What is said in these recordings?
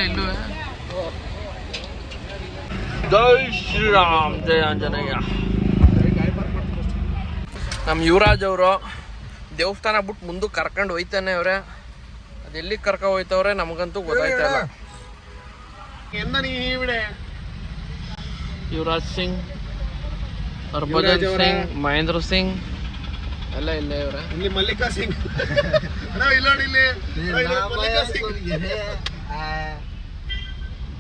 ಇಲ್ಲೂ. ಜೈ ಶ್ರೀರಾಮ್, ಜಯ ಆಂಜನೇಯ. ನಮ್ಮ ಯುವರಾಜ್ ಅವರು ದೇವಸ್ಥಾನ ಬಿಟ್ಟು ಮುಂದಕ್ಕೆ ಕರ್ಕೊಂಡು ಹೋಯ್ತಾನೆ ಅವ್ರೆ. ಅದೆಲ್ಲಿ ಕರ್ಕೊಂಡು ಹೋಯ್ತವ್ರೆ ನಮಗಂತೂ ಗೊತ್ತಾಯ್ತಾ ಇಲ್ಲ. ಯುವರಾಜ್ ಸಿಂಗ್, ಹರ್ಭಜನ್ ಸಿಂಗ್, ಮಹೇಂದ್ರ ಸಿಂಗ್ ಎಲ್ಲ ಇಲ್ಲೇ ಇವ್ರೆ. ಇಲ್ಲಿ ಮಲ್ಲಿಕಾ ಸಿಂಗ್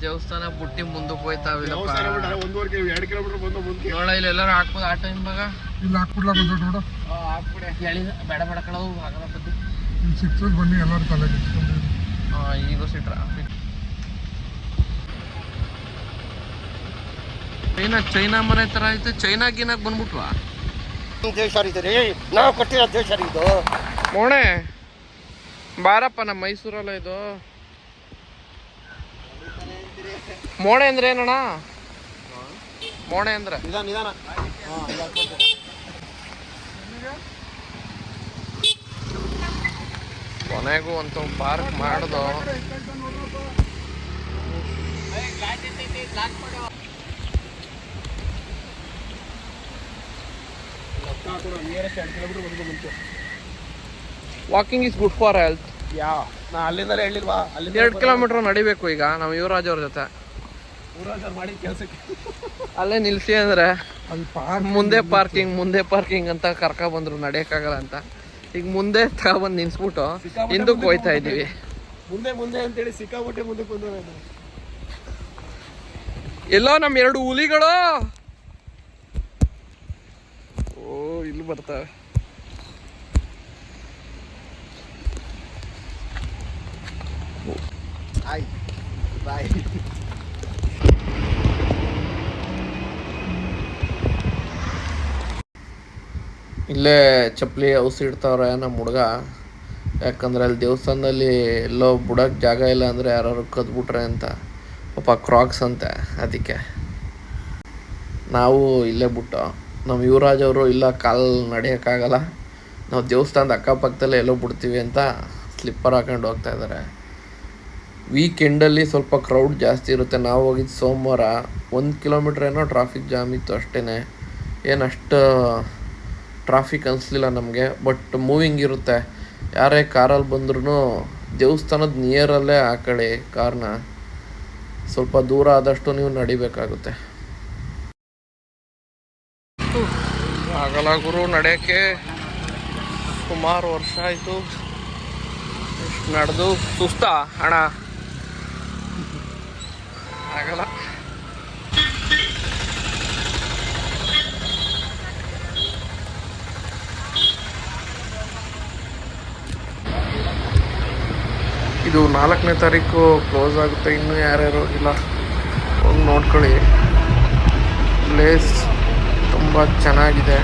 ದೇವಸ್ಥಾನ ಬುಟ್ಟಿ ಮುಂದಕ್ಕೆ ಹೋಯ್ತಾವಿಲ್ಲ. ನೋಡ ಇಲ್ಲಿ ಎಲ್ಲರೂ ಹಾಕ್ಬೋದು ಆಟೋ ಹಿಂಬಾಗ. ಇಲ್ಲಿ ಹಾಕ್ಬಿಡ್ಲಾ ನೋಡು, ಬೇಡ ಬೇಡ ಕಳವು ಆಗಲ್ಲ ಬದ್ದಿ ಸಿಕ್ತದ ಬನ್ನಿ ಎಲ್ಲರೂ ತಲೆ ಈಗ ಟ್ರಾಫಿಕ್. ಚೈನಾ ಮನೆ ತರ ಐತೆ. ಚೈನಾಗಿನಾಗ ಬಂದ್ಬಿಟ್ವಾ ದೇಶ ರೀ ನಾವು ಕೊಟ್ಟಿರೋ ದೇಶ ಇದು. ಮೋಣೆ ಬಾರಪ್ಪ, ನಮ್ಮ ಮೈಸೂರಲ್ಲ ಇದು. ಮೋಣೆ ಅಂದ್ರೆ ಏನಣ್ಣ? ಮೋಣೆ ಅಂದ್ರೆ ನಿಧಾನ. ಕೊನೆಗೂ ಅಂತ ಪಾರ್ಕ್ ಮಾಡ್ದು. Walking is good for health. ಅಲ್ಲಿಂದಲೇ ಹೇಳಿಲ್ವಾ? 2 ಕಿಲೋಮೀಟರ್ ನಡಿಬೇಕು ಈಗ ನಾವು ಯುವರಾಜ್ ಅವ್ರ ಜೊತೆ. ಅಲ್ಲೇ ನಿಲ್ಸಿ ಅಂದ್ರೆ ಮುಂದೆ ಪಾರ್ಕಿಂಗ್ ಅಂತ ಕರ್ಕ ಬಂದ್ರು, ನಡೆಯಕ್ಕಾಗಲ್ಲ ಅಂತ. ಈಗ ಮುಂದೆ ತಗೊಬಂದು ನಿಲ್ಸ್ಬಿಟ್ಟು ಹಿಂದಕ್ಕೆ ಹೋಯ್ತಾ ಇದೀವಿ. ಮುಂದೆ ಅಂತೇಳಿ ಸಿಕ್ಕಾಬಿಟ್ಟೆ ಮುಂದಕ್ಕೆ ಬಂದವ್ರೆ. ಎಲ್ಲೋ ನಮ್ಮ 2 ಹುಲಿಗಳು ಇಲ್ಲಿ ಬರ್ತವೆ. ಇಲ್ಲೇ ಚಪ್ಪಲಿ ಔಷಧಿ ಇಡ್ತಾವ್ರೆ ನಮ್ಮ ಹುಡುಗ. ಯಾಕಂದ್ರೆ ಅಲ್ಲಿ ದೇವಸ್ಥಾನದಲ್ಲಿ ಎಲ್ಲೋ ಬುಡಕ್ಕೆ ಜಾಗ ಇಲ್ಲ ಅಂದರೆ ಯಾರು ಕದ್ಬಿಟ್ರೆ ಅಂತ. ಪಾಪ ಕ್ರಾಕ್ಸ್ ಅಂತೆ, ಅದಕ್ಕೆ ನಾವು ಇಲ್ಲೇ ಬಿಟ್ಟು ನಮ್ಮ ಯುವರಾಜ್ ಅವರು ಇಲ್ಲ ಕಾಲು ನಡೆಯೋಕ್ಕಾಗಲ್ಲ, ನಾವು ದೇವಸ್ಥಾನದ ಅಕ್ಕಪಕ್ಕದಲ್ಲೇ ಎಲ್ಲೋ ಬಿಡ್ತೀವಿ ಅಂತ ಸ್ಲಿಪ್ಪರ್ ಹಾಕೊಂಡು ಹೋಗ್ತಾ ಇದ್ದಾರೆ. ವೀಕೆಂಡಲ್ಲಿ ಸ್ವಲ್ಪ ಕ್ರೌಡ್ ಜಾಸ್ತಿ ಇರುತ್ತೆ. ನಾವು ಹೋಗಿದ್ದು ಸೋಮವಾರ. 1 ಕಿಲೋಮೀಟ್ರ್ ಏನೋ ಟ್ರಾಫಿಕ್ ಜಾಮ್ ಇತ್ತು ಅಷ್ಟೇ. ಏನಷ್ಟು ಟ್ರಾಫಿಕ್ ಅನಿಸ್ಲಿಲ್ಲ ನಮಗೆ. ಬಟ್ ಮೂವಿಂಗ್ ಇರುತ್ತೆ. ಯಾರೇ ಕಾರಲ್ಲಿ ಬಂದ್ರೂ ದೇವಸ್ಥಾನದ ನಿಯರಲ್ಲೇ ಹಾಕೊಳ್ಳಿ ಕಾರ್ನ. ಸ್ವಲ್ಪ ದೂರ ಆದಷ್ಟು ನೀವು ನಡಿಬೇಕಾಗುತ್ತೆ. ಆಗಲ್ಲ ಗುರು, ನಡೆಯೋಕ್ಕೆ ಸುಮಾರು ವರ್ಷ ಆಯಿತು. ಎಷ್ಟು ನಡೆದು ಸುಸ್ತಾ ಅಣ್ಣ, ಆಗಲ್ಲ. ಇದು 4ನೇ ತಾರೀಕು ಕ್ಲೋಸ್ ಆಗುತ್ತೆ. ಇನ್ನೂ ಯಾರ್ಯಾರು ಇಲ್ಲ ಹೋಗಿ ನೋಡ್ಕೊಳ್ಳಿ. ಪ್ಲೇಸ್ ತುಂಬ ಚೆನ್ನಾಗಿದೆ.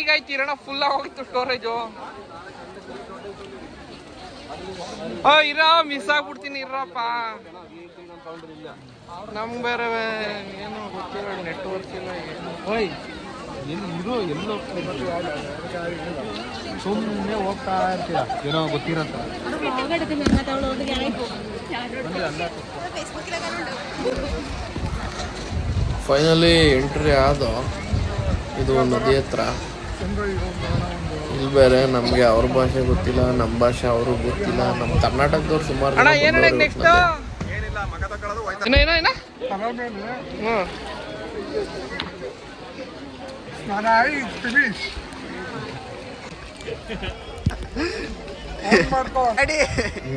ಈಗಾಯ್ತಿರೋಣ, ಫುಲ್ ಆಗೋಯ್ತು ಸ್ಟೋರೇಜು. ಇರೋ ಮಿಸ್ ಆಗ್ಬಿಡ್ತೀನಿ ಇರಪ್ಪ. ನಮ್ಗೆ ಬೇರೆ ಏನು ಗೊತ್ತಿಲ್ಲ, ನೆಟ್ವರ್ಕ್ ಇಲ್ಲ. ಎಲ್ಲೋ ಸುಮ್ಮನೆ ಹೋಗ್ತಾ ಇರ್ತೀರ, ಏನೋ ಗೊತ್ತಿರತ್ತ. Finally entry ಆದೋ. ಇದು ನದಿ ಹತ್ರ. ಇಲ್ಲಿ ಬೇರೆ ನಮಗೆ ಅವ್ರ ಭಾಷೆ ಗೊತ್ತಿಲ್ಲ, ನಮ್ಮ ಭಾಷೆ ಅವ್ರಿಗೆ ಗೊತ್ತಿಲ್ಲ. ನಮ್ಮ ಕರ್ನಾಟಕದವ್ರು ಸುಮಾರು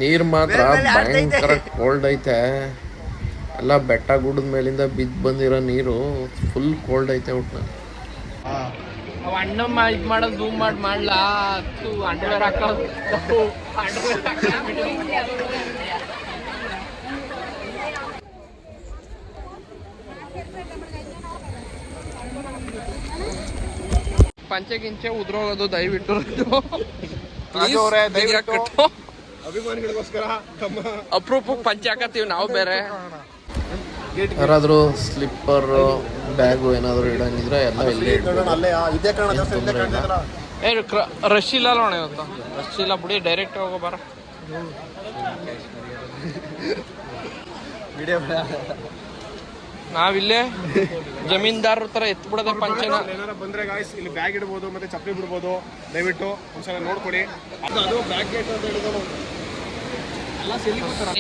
ನೀರು ಮಾತ್ರ ಭಯಂಕರ ಕೋಲ್ಡ್ ಐತೆ. ಎಲ್ಲ ಬೆಟ್ಟ ಗುಡ್ಡದ ಮೇಲಿಂದ ಬಿದ್ದು ಬಂದಿರೋ ನೀರು ಫುಲ್ ಕೋಲ್ಡ್ ಐತೆ ಒಟ್ಟಿನಲ್ಲಿ. ಅಣ್ಣ ಇದು ಮಾಡೋದು ಝೂಮ್ ಮಾಡ್ಲಾ ಅಂಡರ್ವೇರ್ ಹಾಕೋದು. ಪಂಚೆ ಗಿಂಚೆ ಉದ್ರೋಗೋದು ದಯವಿಟ್ಟು ಅಭಿಮಾನಿಗಳಿಗೋಸ್ಕರ ಅಪ್ರೂಪಕ್ಕೆ ಪಂಚೆ ಹಾಕತ್ತೀವಿ ನಾವು ಬೇರೆ. ಯಾರಾದರೂ ಸ್ಲಿಪ್ಪರು ಬ್ಯಾಗು ಏನಾದರೂ ಇಡಂಗಿದ್ರೆ ಎಲ್ಲ ಇಲ್ಲೇ ರಶ್ ಇಲ್ಲ ನೋಡ ಇವತ್ತು, ರಶ್ ಇಲ್ಲ ಬಿಡಿ, ಡೈರೆಕ್ಟ್ ಹೋಗೋ ಬಾರ. ನಾವಿಲ್ಲೇ ಜಮೀನ್ದಾರ ತರ ಎತ್ ಬಿಡೋದ ಪಂಚನ. ಏನಾರ ಬಂದ್ರೆ ಗಾಯ್ಸ್ ಇಲ್ಲಿ ಬ್ಯಾಗ್ ಇಡ್ಬೋದು ಮತ್ತೆ ಚಪ್ಪಲಿ ಬಿಡ್ಬೋದು, ದಯವಿಟ್ಟು ಒಂದ್ಸಲ ನೋಡ್ಕೊಳ್ಳಿ. ಅದು ಬ್ಯಾಗ್ ಗೇಟ್ ಅಂತ ಹೇಳಿದ್ರು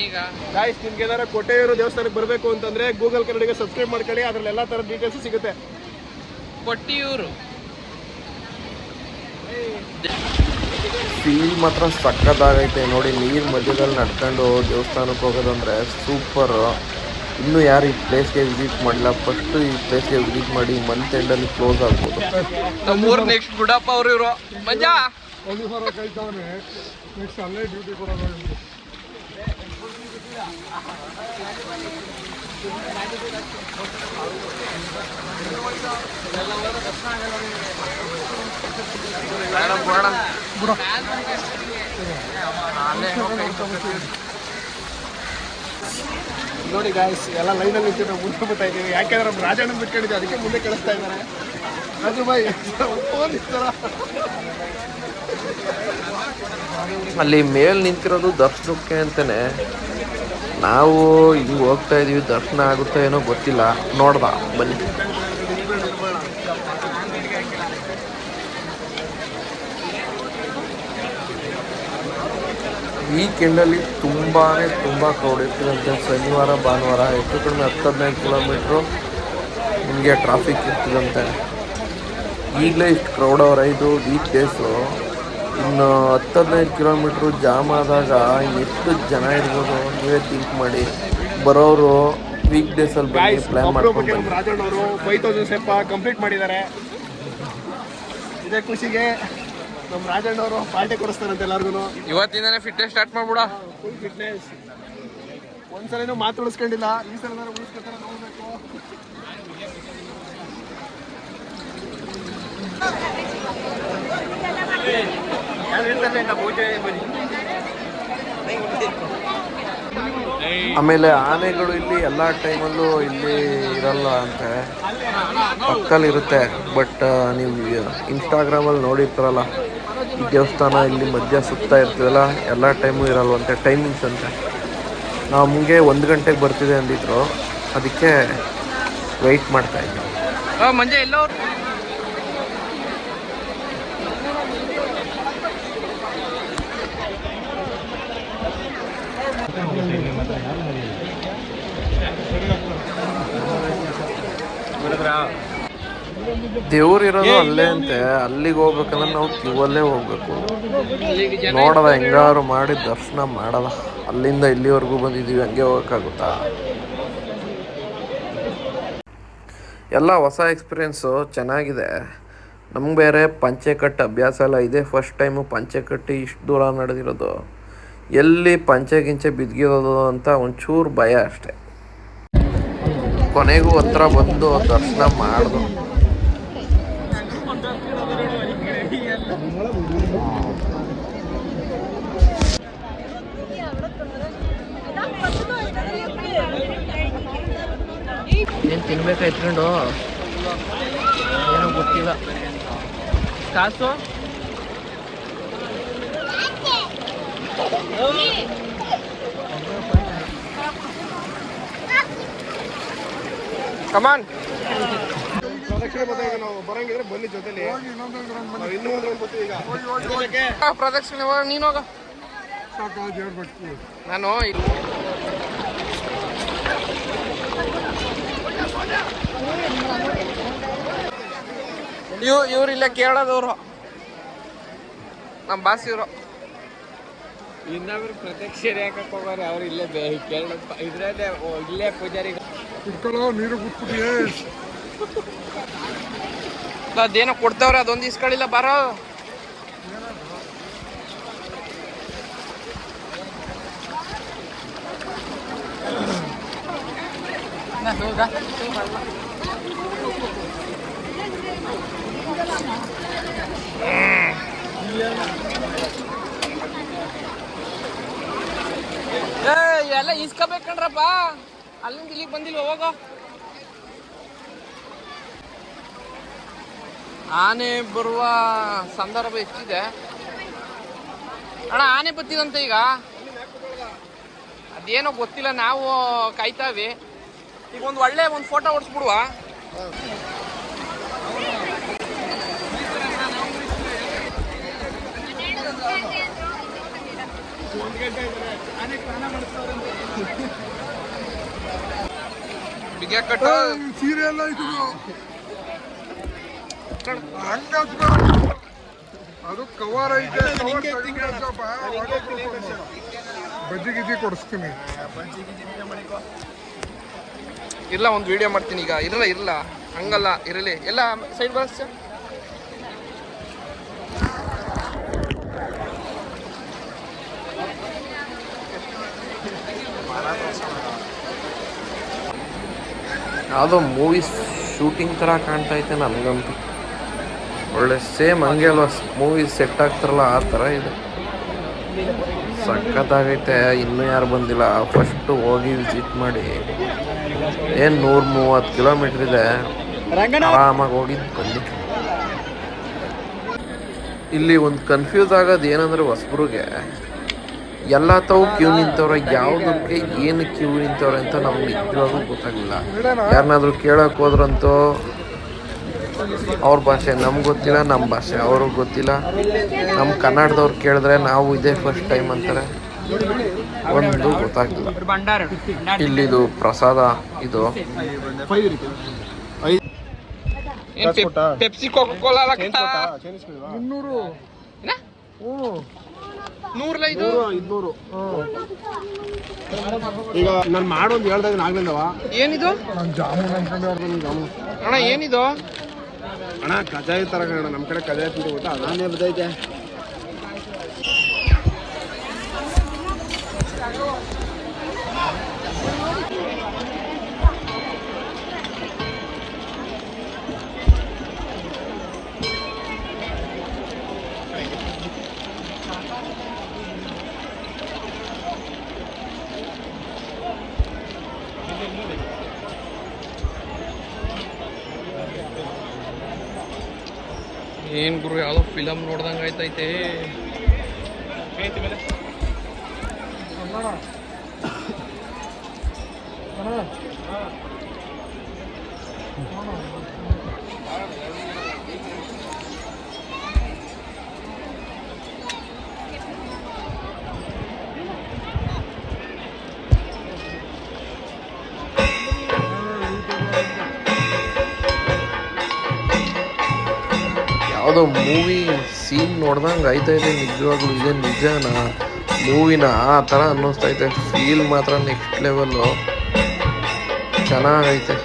ಈಗ ಗಾಯ್ಸ್. ನಿಮ್ಗೆ ಏನಾರ ಕೊಟ್ಟೆಯೂರು ದೇವಸ್ಥಾನಕ್ಕೆ ಬರಬೇಕು ಅಂತಂದ್ರೆ ಗೂಗಲ್ ಕನ್ನಡಿಗೆ ಸಬ್ಸ್ಕ್ರೈಬ್ ಮಾಡ್ಕೊಳ್ಳಿ, ಅದ್ರಲ್ಲಿ ಎಲ್ಲಾ ತರ ಡೀಟೇಲ್ಸ್ ಸಿಗುತ್ತೆ. ಕೊಟ್ಟಿಯೂರು ಫೀಲ್ ಮಾತ್ರ ಸಕ್ಕತ್ತಾಗೈತೆ ನೋಡಿ. ನೀರು ಮಧ್ಯದಲ್ಲಿ ನಡ್ಕೊಂಡು ದೇವಸ್ಥಾನಕ್ಕೆ ಹೋಗೋದಂದ್ರೆ ಸೂಪರ್. ಇನ್ನೂ ಯಾರು ಈ ಪ್ಲೇಸ್ಗೆ ವಿಸಿಟ್ ಮಾಡಿಲ್ಲ, ಫಸ್ಟು ಈ ಪ್ಲೇಸ್ಗೆ ವಿಸಿಟ್ ಮಾಡಿ. ಮಂತ್ ಎಂಡಲ್ಲಿ ಕ್ಲೋಸ್ ಆಗ್ಬೋದು. ನಮ್ಮೂರ್ ನೆಕ್ಸ್ಟ್ ಗುಡಪ್ಪ ಅವ್ರು ಇವರು ಮಂಜಾ ನೆಕ್ಸ್ಟ್ ಅಲ್ಲೇ ಡ್ಯೂಟಿ ಕೊಡೋದು. ನೋಡಿ ಗಾಯ್ಸ್, ಎಲ್ಲ ಲೈನಲ್ಲಿ ನಿಂತು ನಾವು ಮುಂದೆ ಬರ್ತಾ ಇದ್ದೀವಿ. ಯಾಕೆಂದ್ರೆ ನಮ್ಮ ರಾಜಣ್ಣ ಬಿಟ್ಕೊಂಡಿದ್ದೀವಿ, ಅದಕ್ಕೆ ಮುಂದೆ ಕಳಿಸ್ತಾ ಇದ್ದಾರೆ. ರಾಜು ಬಾಯ್ ಅಲ್ಲಿ ಮೇಲೆ ನಿಂತಿರೋದು ದರ್ಶನಕ್ಕೆ ಅಂತಲೇ. ನಾವು ಹಿಂಗೆ ಹೋಗ್ತಾ ಇದೀವಿ, ದರ್ಶನ ಆಗುತ್ತೋ ಏನೋ ಗೊತ್ತಿಲ್ಲ, ನೋಡ್ದ ಬನ್ನಿ. ವೀಕೆಂಡಲ್ಲಿ ತುಂಬ ಕ್ರೌಡ್ ಇರ್ತಿದಂತೆ. ಶನಿವಾರ ಭಾನುವಾರ ಹೆಚ್ಚು ಕಡಿಮೆ 10-15 ಕಿಲೋಮೀಟ್ರು ನಿಮಗೆ ಟ್ರಾಫಿಕ್ ಇರ್ತಿದಂತೆ. ಈಗಲೇ ಇಷ್ಟು ಕ್ರೌಡ್ ಅವರ. ಇದು ವೀಕ್ ಡೇಸು. ಇನ್ನು 10-15 ಕಿಲೋಮೀಟ್ರು ಜಾಮ್ ಆದಾಗ ಎಷ್ಟು ಜನ ಇರ್ಬೋದು ನೀವೇ ಥಿಂಕ್ ಮಾಡಿ. ಬರೋರು ವೀಕ್ ಡೇಸಲ್ಲಿ ಬನ್ನಿ, ಪ್ಲ್ಯಾನ್ ಮಾಡ್ಕೊಂಡು. ರಾಜಣ್ಣ ಅವರು 5000 ಸ್ಟೆಪ್ ಕಂಪ್ಲೀಟ್ ಮಾಡಿದ್ದಾರೆ. ಇದೇ ಖುಷಿಗೆ ನಮ್ಮ ರಾಜಣ್ಣ ಅವರು ಪಾರ್ಟಿ ಕೊಡಿಸ್ತಾರಂತೆ ಎಲ್ಲರಿಗೂ. ಇವತ್ತಿಂದಾನೆ ಫಿಟ್ನೆಸ್ ಸ್ಟಾರ್ಟ್ ಮಾಡ್ಬಿಡ. Full fitness. ಒಂದ್ಸಲ ಮಾತು ಉಳಿಸ್ಕೊಂಡಿಲ್ಲ, ಈ ಸಲ ಉಳಿಸ್ಕೊತಾರೆ ನೋಡ್ಬೇಕು. ಆಮೇಲೆ ಆನೆಗಳು ಇಲ್ಲಿ ಎಲ್ಲ ಟೈಮಲ್ಲೂ ಇಲ್ಲಿ ಇರಲ್ಲ ಅಂತೆ, ಪಕ್ಕದಲ್ಲಿ ಇರುತ್ತೆ. ಬಟ್ ನೀವು ಇನ್ಸ್ಟಾಗ್ರಾಮಲ್ಲಿ ನೋಡಿರ್ತಾರಲ್ಲ, ಈ ದೇವಸ್ಥಾನ ಇಲ್ಲಿ ಮಧ್ಯ ಸುತ್ತಾ ಇರ್ತೀವಲ್ಲ, ಎಲ್ಲ ಟೈಮು ಇರಲ್ವಂತೆ, ಟೈಮಿಂಗ್ಸ್ ಅಂತೆ. ನಮಗೆ 1 ಗಂಟೆಗೆ ಬರ್ತಿದೆ ಅಂದಿದ್ರು, ಅದಕ್ಕೆ ವೆಯ್ಟ್ ಮಾಡ್ತಾಯಿದ್ವಿ. ಮಂಜೆ ಎಲ್ಲೋ ದೇವ್ರು ಇರೋದು ಅಲ್ಲೇ ಅಂತೆ. ಅಲ್ಲಿಗೆ ಹೋಗ್ಬೇಕಂದ್ರೆ ನಾವು ಕ್ಯೂವಲ್ಲೇ ಹೋಗ್ಬೇಕು. ನೋಡದ ಹೆಂಗಾರು ಮಾಡಿ ದರ್ಶನ ಮಾಡದ. ಅಲ್ಲಿಂದ ಇಲ್ಲಿವರೆಗೂ ಬಂದಿದ್ದೀವಿ, ಹಂಗೆ ಹೋಗೋಕ್ಕಾಗುತ್ತಾ? ಎಲ್ಲ ಹೊಸ ಎಕ್ಸ್ಪೀರಿಯೆನ್ಸು ಚೆನ್ನಾಗಿದೆ. ನಮ್ಗೆ ಬೇರೆ ಪಂಚೆ ಕಟ್ಟು ಅಭ್ಯಾಸ ಎಲ್ಲ ಇದೆ. ಫಸ್ಟ್ ಟೈಮು ಪಂಚೆ ಕಟ್ಟಿ ಇಷ್ಟು ದೂರ ನಡೆದಿರೋದು. ಎಲ್ಲಿ ಪಂಚೆ ಗಿಂಚೆ ಬಿದ್ದಿರೋದು ಅಂತ ಒಂಚೂರು ಭಯ ಅಷ್ಟೆ. ಕೊನೆಗೂ ಹತ್ರ ಬಂದು ದರ್ಶನ ಮಾಡ್ದು. ಏನು ತಿನ್ಬೇಕಾ ಎತ್ಕೊಂಡು? ಏನೋ ಗೊತ್ತಿಲ್ಲ. ಕಾಸು ಕಮಾನ್. ಪ್ರದಕ್ಷಿಣೆ ಬಂದಾಗ ನಾವು ಬರಂಗಿದ್ರೆ ಬನ್ನಿ ಜೊತೆಲಿ. ಇನ್ನೂ ಈಗ ಪ್ರದಕ್ಷಿಣೆ ನೀನು ಹೋಗ, ನಾನು ಇವ್ರಿಲ್ಲ ಕೇಳೋದವ್ರು, ನಮ್ಮ ಬಾಸ್ ಇವರು. ಇನ್ನೊಬ್ರು ಪ್ರದಕ್ಷಿಣೆ ಯಾಕಕ್ಕೆ ಹೋಗೋರು? ಅವ್ರು ಇಲ್ಲೇ ಕೇಳ ಇದ್ರಲ್ಲೇ ಇಲ್ಲೇ ಪೂಜಾರಿ ನೀರು ಬಿಟ್ಬಿಟ್ಟಿಯೇ. ಅದೇನೋ ಕೊಡ್ತಾವ್ರೆ, ಅದೊಂದು ಇಸ್ಕೊಳ್ಳಿಲ್ಲ ಬಾರೋ. ಇಸ್ಕೋಬೇಕಣ್ರಪ್ಪ, ಅಲ್ಲಿಂದ ಇಲ್ಲಿಗೆ ಬಂದಿಲ್ವ ಹೋಗೋ. ಆನೆ ಬರುವ ಸಂದರ್ಭ ಹೆಚ್ಚಿದೆ ಅಣ್ಣ. ಆನೆ ಬತ್ತಿದಂತೆ ಈಗ, ಅದೇನೋ ಗೊತ್ತಿಲ್ಲ, ನಾವು ಕಾಯ್ತಾವಿ. ಈಗ ಒಂದು ಒಳ್ಳೆ ಒಂದು ಫೋಟೋ ಹೊಡ್ಸ್ಬಿಡುವ. ಬಿಗ ಕಟ್ಟ ಸೀರಿಯಲ್ ಅದು ಕವರ್ ಐತೆ. ಬಜ್ಜಿ ಗಿಜ್ಜಿ ಕೊಡಿಸ್ತೀನಿ. ಇಲ್ಲ, ಒಂದು ವಿಡಿಯೋ ಮಾಡ್ತೀನಿ ಈಗ. ಇರಲ್ಲ ಹಂಗಲ್ಲ, ಇರಲಿ. ಎಲ್ಲ ಸೈಡ್ ಬಸ್. ಯಾವುದೋ ಮೂವಿ ಶೂಟಿಂಗ್ ಥರ ಕಾಣ್ತಾ ಐತೆ ನನಗಂತೂ. ಒಳ್ಳೆ ಸೇಮ್ ಹಂಗೆ ಅಲ್ವಾ ಮೂವಿ ಸೆಟ್ ಆಗ್ತಾರಲ್ಲ ಆ ಥರ ಇದೆ. ಸಖತ್ತಾಗೈತೆ. ಇನ್ನೂ ಯಾರು ಬಂದಿಲ್ಲ, ಫಸ್ಟು ಹೋಗಿ ವಿಸಿಟ್ ಮಾಡಿ. ಏನು 130 ಕಿಲೋಮೀಟ್ರ್ ಇದೆ, ಆರಾಮಾಗಿ ಹೋಗಿದ್ದು ಬನ್ನಿ. ಇಲ್ಲಿ ಒಂದು ಕನ್ಫ್ಯೂಸ್ ಆಗೋದು ಏನಂದರೆ ಹೊಸಬ್ರಿಗೆ ಎಲ್ಲ ತಾವು ಕ್ಯೂ ನಿಂತವ್ರೆ, ಯಾವುದಕ್ಕೆ ಏನು ಕ್ಯೂ ನಿಂತವ್ರೆ ಅಂತ ನಮ್ಗೆ ನಿಜವಾಗೂ ಗೊತ್ತಾಗಲಿಲ್ಲ. ಯಾರನ್ನಾದ್ರೂ ಕೇಳೋಕೆ ಹೋದ್ರಂತೂ ಅವ್ರ ಭಾಷೆ ನಮ್ಗೆ ಗೊತ್ತಿಲ್ಲ, ನಮ್ಮ ಭಾಷೆ ಅವ್ರಿಗೆ ಗೊತ್ತಿಲ್ಲ. ನಮ್ಮ ಕನ್ನಡದವ್ರು ಕೇಳಿದ್ರೆ ನಾವು ಇದೇ ಫಸ್ಟ್ ಟೈಮ್ ಅಂತಾರೆ. ಒಂದು ಗೊತ್ತಾಗಿಲ್ಲ. ಇಲ್ಲಿದು ಪ್ರಸಾದ ಇದು ಪೆಪ್ಸಿ ಕೋಕಾ ಕೋಲಾ 200. 100 ಇದು 200. ಈಗ ನಾನು ಮಾಡೋದು ಹೇಳ್ದಾಗ ಆಗ್ಲಿಲ್ಲವ. ಏನಿದು ನಾನು ಜಾಮೂನ್ ಅನ್ಕೊಂಡೆ. ಜಾಮೂನ್ ಅಣ್ಣ, ಏನಿದು ಅಣ್ಣ? ಕಜಾಯಿ ತರ ಕಣ, ನಮ್ಮ ಕಡೆ ಕಜಾಯಿ ತಿಂದು ಗೊತ್ತಾ? ನಾನೇ ಬದೈತೆ. ಏನು ಗುರು, ಯಾವುದೋ ಫಿಲಮ್ ನೋಡ್ದಂಗೆ ಆಯ್ತೈತೆ. ಯಾವುದೋ ಮೂವಿ ಸೀನ್ ನೋಡ್ದಂಗೆ ಆಯ್ತೈತೆ. ನಿಜವಾಗ್ಲೂ ಇದೆ ನಿಜನಾ ಮೂವಿನ ಆ ಥರ ಅನ್ನಿಸ್ತೈತೆ. ಫೀಲ್ ಮಾತ್ರ ನೆಕ್ಸ್ಟ್ ಲೆವೆಲ್ಲು, ಚೆನ್ನಾಗೈತೆ.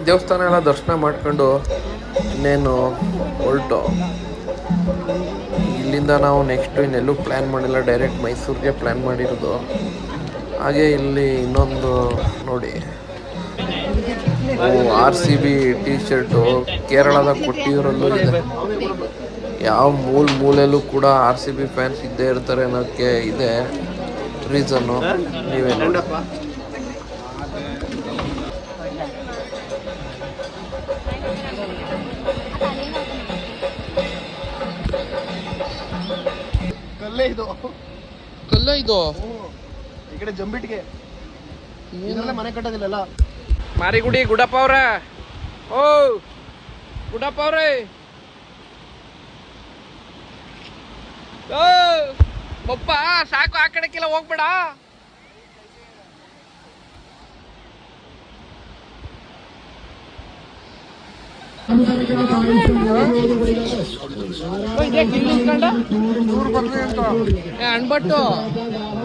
ದೇವಸ್ಥಾನ ಎಲ್ಲ ದರ್ಶನ ಮಾಡ್ಕೊಂಡು ಇನ್ನೇನು ಹೊರಟು. ಇಲ್ಲಿಂದ ನಾವು ನೆಕ್ಸ್ಟು ಇನ್ನೆಲ್ಲೂ ಪ್ಲ್ಯಾನ್ ಮಾಡಿಲ್ಲ, ಡೈರೆಕ್ಟ್ ಮೈಸೂರಿಗೆ ಪ್ಲ್ಯಾನ್ ಮಾಡಿರೋದು. ಹಾಗೆ ಇಲ್ಲಿ ಇನ್ನೊಂದು ನೋಡಿ, RCB ಟಿ ಶರ್ಟು ಕೇರಳದ ಕೊಟ್ಟಿಯೂರಲ್ಲೂ ಇದೆ. ಯಾವ ಮೂಲೆಯಲ್ಲೂ ಕೂಡ RCB ಫ್ಯಾನ್ಸ್ ಇದ್ದೇ ಇರ್ತಾರೆ ಅನ್ನೋಕ್ಕೆ ಇದೆ ರೀಸನ್ನು. ನೀವೇ ನೋಡಿ. ಕಲ್ಲೇ ಇದು. ಕಲ್ಲ ಇದು ಈ ಕಡೆ ಜಂಬಿಟ್ಗೆ ಇದರಲ್ಲೇ ಮನೆ ಕಟ್ಟೋದಿಲ್ಲ. ಮಾರಿಗುಡಿ ಗುಡಪ್ಪ ಅವ್ರ. ಓ ಗುಡಪ್ಪ ಅವ್ರೆ, ಓ ಬಪ್ಪ ಸಾಕು, ಆ ಕಡೆಕ್ಕೆಲ್ಲ ಹೋಗ್ಬೇಡ. ಅಣ್ಬಟ್ಟು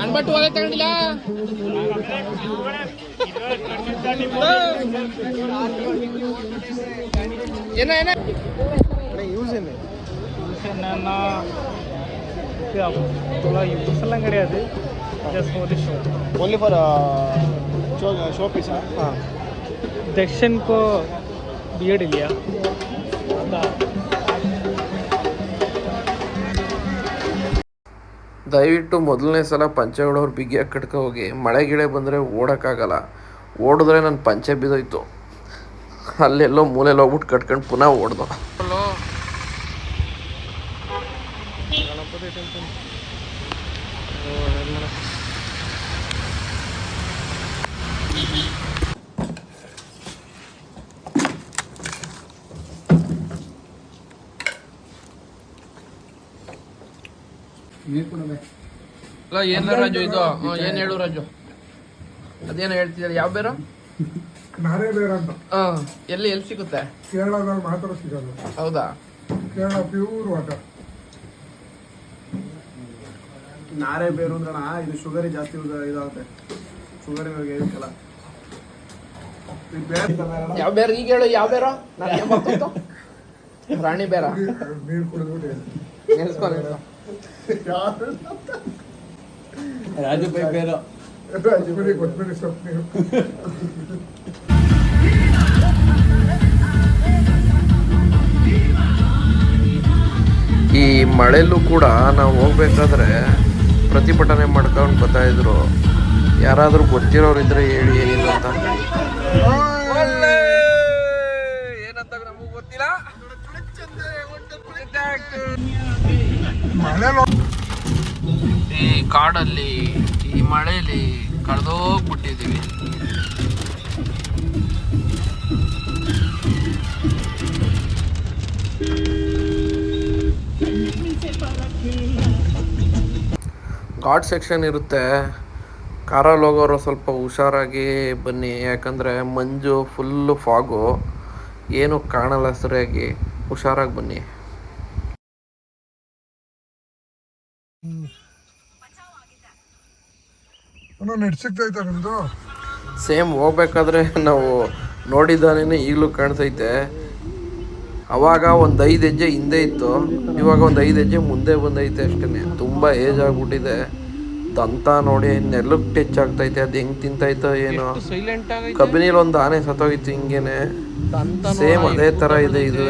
ಅಣ್ಬಟ್ಟು ಒಲೆ ತಗೊಂಡಿಲ್ಲ. ಏನ ಏನ யூஸ் என்ன? என்னன்னா யூஸ் எல்லாம் கிடையாது, ஜஸ்ட் ஒரு show. Only for show piece. हाँ, दर्शन को बियर्ड लिया. ದಯವಿಟ್ಟು ಮೊದಲನೇ ಸಲ ಪಂಚೆಗಳವ್ರು ಬಿಗಿಯಾಗಿ ಕಟ್ಕೊ ಹೋಗಿ. ಮಳೆ ಗಿಳೆ ಬಂದರೆ ಓಡೋಕ್ಕಾಗಲ್ಲ. ಓಡಿದ್ರೆ ನನ್ನ ಪಂಚೆ ಬಿದ್ದೋಯ್ತು. ಅಲ್ಲೆಲ್ಲೋ ಮೂಲೆಯಲ್ಲಿ ಹೋಗ್ಬಿಟ್ಟು ಕಟ್ಕೊಂಡು ಪುನಃ ಓಡ್ದು. ಅಲ್ಲ ಏನ ರಾಜು ಇದು? ಏನ್ ಹೇಳು ರಾಜು, ಅದೇನೋ ಹೇಳ್ತಿದ್ದಾರೆ. ಯಾವ ಬೇರು? ನಾರೇ ಬೇರೆ ಅಂತ ಎಲ್ಲಿ ಸಿಗುತ್ತೆ? ಕೇರಳದಲ್ಲಿ ಮಾತ್ರ ಸಿಗೋದು. ಹೌದಾ? Kerala pure water. ನಾರೇ ಬೇರು ಅಂದ್ರಣ ಇದು ಶುಗರ್ ಜಾಸ್ತಿ ಇದಾಗುತ್ತೆ. ಶುಗರ್ ಇರಬೇಕಲ್ಲ. ಯಾವ ಬೇರು ಈಗ ಹೇಳು? ಯಾವ ಬೇರು? ರಾಣಿ ಬೇರ? ನೀರು ಕುಡಿದ್ಬಿಟ್ಟು ನೆನೆಸ್ಕೊ ರಾಜುಭಾಯಿ ಬೇರೆ ಕೊತ್ತಂಬರಿ ಸೊಪ್ಪು ನೀರು. ಈ ಮಳೆಯಲ್ಲೂ ಕೂಡ ನಾವು ಹೋಗ್ಬೇಕಾದ್ರೆ ಪ್ರತಿಭಟನೆ ಮಾಡ್ಕೊಂಡು ಬರ್ತಾಯಿದ್ರು. ಯಾರಾದರೂ ಗೊತ್ತಿರೋರು ಇದ್ರೆ ಹೇಳಿ ಏನಿಲ್ಲ ಅಂತ. ಏನಂತ ನಮಗೂ ಗೊತ್ತಿಲ್ಲ. ಈ ಕಾಡಲ್ಲಿ ಈ ಮಳೆಯಲ್ಲಿ ಕಳೆದೋಗ್ಬಿಟ್ಟಿದ್ದೀವಿ. ಘಾಟ್ ಸೆಕ್ಷನ್ ಇರುತ್ತೆ. ಕಾರಲ್ಲಿ ಹೋಗೋರು ಸ್ವಲ್ಪ ಹುಷಾರಾಗಿ ಬನ್ನಿ, ಯಾಕಂದರೆ ಮಂಜು ಫುಲ್ಲು ಫಾಗು, ಏನೂ ಕಾಣಲ್ಲ ಸರಿಯಾಗಿ. ಹುಷಾರಾಗಿ ಬನ್ನಿ. ನೆಟ್ ಸಿಗ್ತೈತೆ ನಿಮ್ದು? ಸೇಮ್ ಹೋಗ್ಬೇಕಾದ್ರೆ ನಾವು ನೋಡಿದ್ದಾನೇ ಈಗಲೂ ಕಾಣ್ತೈತೆ. ಅವಾಗ ಒಂದು 5 ಹೆಜ್ಜೆ ಹಿಂದೆ ಇತ್ತು, ಇವಾಗ ಒಂದು 5 ಹೆಜ್ಜೆ ಮುಂದೆ ಬಂದೈತೆ ಅಷ್ಟೇ. ತುಂಬ ಏಜ್ ಆಗಿಬಿಟ್ಟಿದೆ. ದಂತ ನೋಡಿ ನೆಲಕ್ಕೆ ಟಚ್ ಆಗ್ತೈತೆ. ಅದು ಹೆಂಗೆ ತಿಂತೈತೋ ಏನೋ. ಸೈಲೆಂಟ್ ಆಗಿ ಕಬ್ಬಿನಿಲಿ ಒಂದು ಆನೆ ಸತ್ತೋಗಿತ್ತು ಹಿಂಗೇನೆ. ಸೇಮ್ ಅದೇ ಥರ ಇದೆ ಇದು.